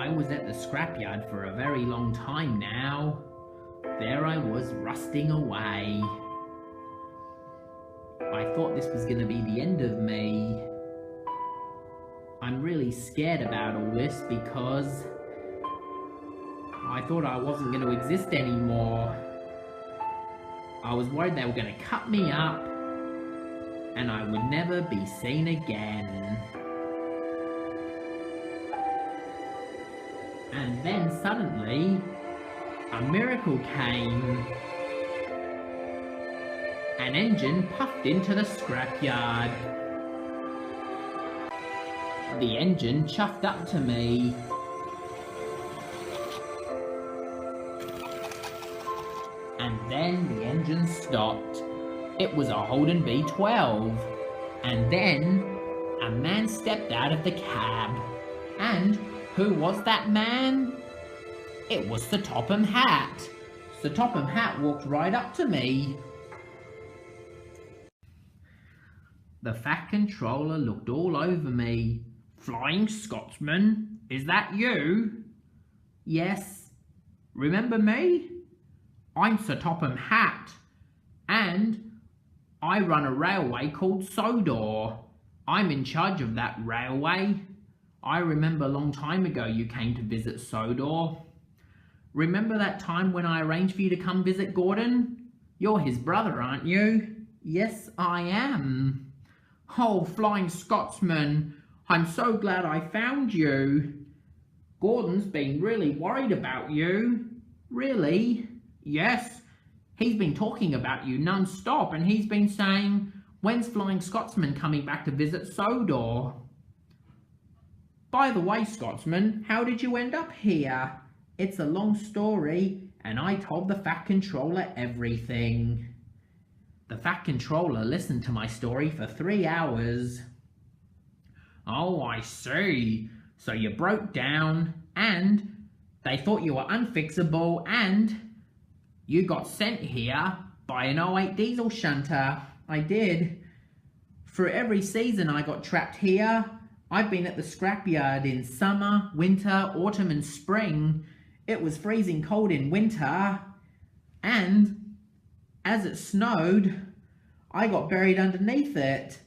I was at the scrapyard for a very long time now. There I was, rusting away. I thought this was going to be the end of me. I'm really scared about all this because I thought I wasn't going to exist anymore. I was worried they were going to cut me up and I would never be seen again. And then suddenly, a miracle came. An engine puffed into the scrapyard. The engine chuffed up to me. And then the engine stopped. It was a Holden B12. And then a man stepped out of the cab. And who was that man? It was Sir Topham Hatt. Sir Topham Hatt walked right up to me. The Fat Controller looked all over me. "Flying Scotsman, is that you?" "Yes. Remember me? I'm Sir Topham Hatt, and I run a railway called Sodor. I'm in charge of that railway. I remember a long time ago you came to visit Sodor. Remember that time when I arranged for you to come visit Gordon? You're his brother, aren't you?" "Yes, I am." "Oh, Flying Scotsman, I'm so glad I found you. Gordon's been really worried about you." "Really?" "Yes. He's been talking about you non-stop and he's been saying, 'When's Flying Scotsman coming back to visit Sodor?'" "By the way, Scotsman, how did you end up here?" "It's a long story, and I told the Fat Controller everything." The Fat Controller listened to my story for 3 hours. "Oh, I see. So you broke down, and they thought you were unfixable, and you got sent here by an '08 diesel shunter." "I did. For every season I got trapped here. I've been at the scrapyard in summer, winter, autumn and spring. It was freezing cold in winter, and as it snowed, I got buried underneath it.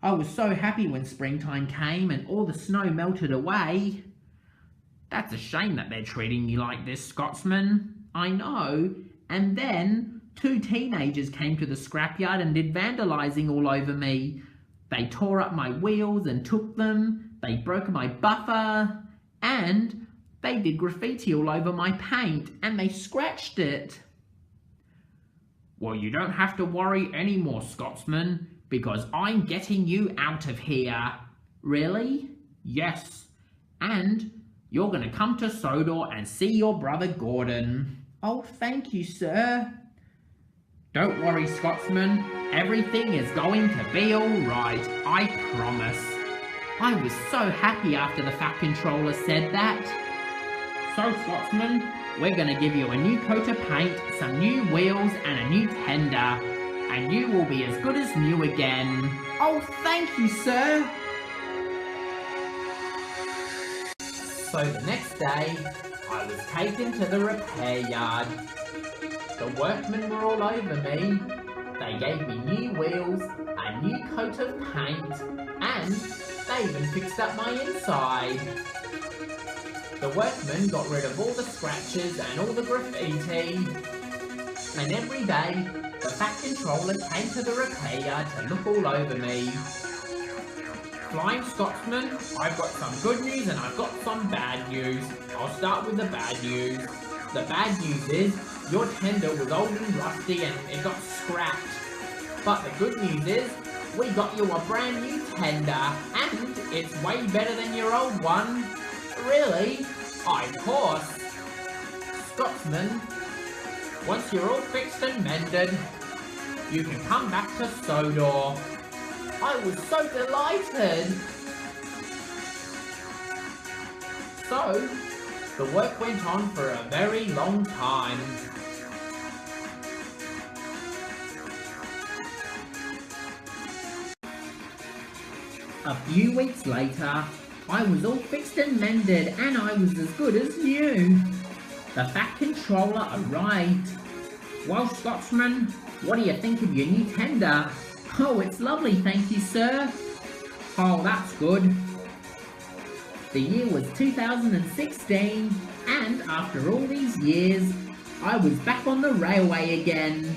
I was so happy when springtime came and all the snow melted away." "That's a shame that they're treating you like this, Scotsman." "I know. And then 2 teenagers came to the scrapyard and did vandalising all over me. They tore up my wheels and took them. They broke my buffer. And they did graffiti all over my paint and they scratched it." "Well, you don't have to worry anymore, Scotsman, because I'm getting you out of here." "Really?" "Yes. And you're going to come to Sodor and see your brother Gordon." "Oh, thank you, sir." "Don't worry, Scotsman. Everything is going to be all right, I promise." I was so happy after the Fat Controller said that. "So, Scotsman, we're going to give you a new coat of paint, some new wheels and a new tender, and you will be as good as new again." "Oh, thank you, sir." So the next day, I was taken to the repair yard. The workmen were all over me. They gave me new wheels, a new coat of paint, and they even fixed up my inside. The workmen got rid of all the scratches and all the graffiti. And every day, the Fat Controller came to the repair yard to look all over me. "Flying Scotsman, I've got some good news and I've got some bad news. I'll start with the bad news. The bad news is, your tender was old and rusty and it got scrapped. But the good news is, we got you a brand new tender, and it's way better than your old one." "Really?" "Of course. Scotsman, once you're all fixed and mended, you can come back to Sodor." I was so delighted. So, the work went on for a very long time. A few weeks later, I was all fixed and mended, and I was as good as new. The Fat Controller arrived. Well, Scotsman, what do you think of your new tender? Oh, it's lovely, thank you, sir. Oh, that's good. The year was 2016, and after all these years, I was back on the railway again.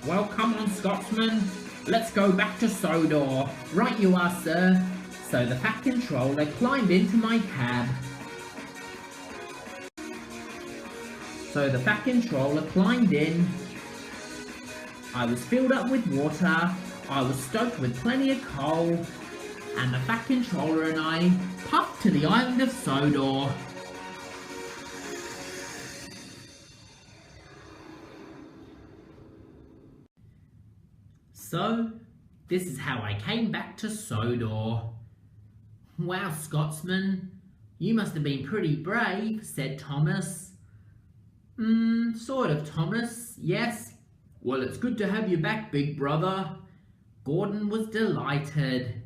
Well, come on, Scotsman, let's go back to Sodor. Right you are, sir. So the Fat Controller climbed into my cab. So the Fat Controller climbed in. I was filled up with water, I was stoked with plenty of coal, and the Fat Controller and I puffed to the island of Sodor. So, this is how I came back to Sodor. Wow, Scotsman, you must have been pretty brave, said Thomas. Sort of, Thomas, yes. Well, it's good to have you back, big brother. Gordon was delighted.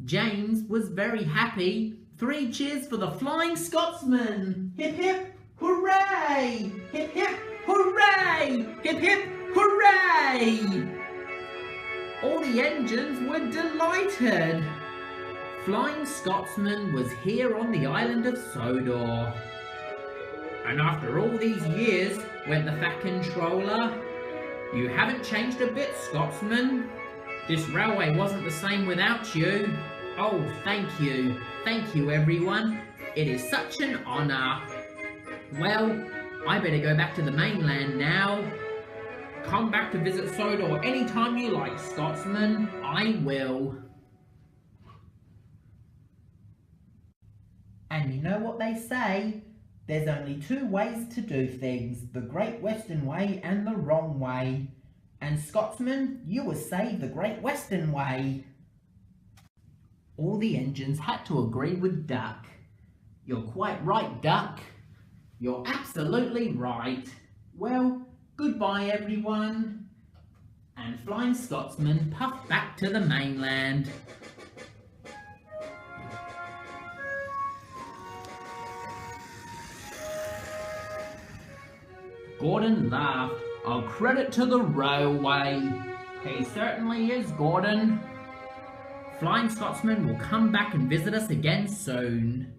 James was very happy. 3 cheers for the Flying Scotsman! Hip hip, hooray! Hip hip, hooray! Hip hip, hooray! All the engines were delighted. Flying Scotsman was here on the island of Sodor. And after all these years, went the Fat Controller, you haven't changed a bit, Scotsman. This railway wasn't the same without you. Oh, thank you. Thank you, everyone. It is such an honour. Well, I better go back to the mainland now. Come back to visit Sodor anytime you like, Scotsman. I will. And you know what they say? There's only 2 ways to do things, the Great Western Way and the wrong way. And Scotsman, you were saved the Great Western Way. All the engines had to agree with Duck. You're quite right, Duck. You're absolutely right. Well, goodbye everyone. And Flying Scotsman puffed back to the mainland. Gordon laughed. All credit to the railway. He certainly is, Gordon. Flying Scotsman will come back and visit us again soon.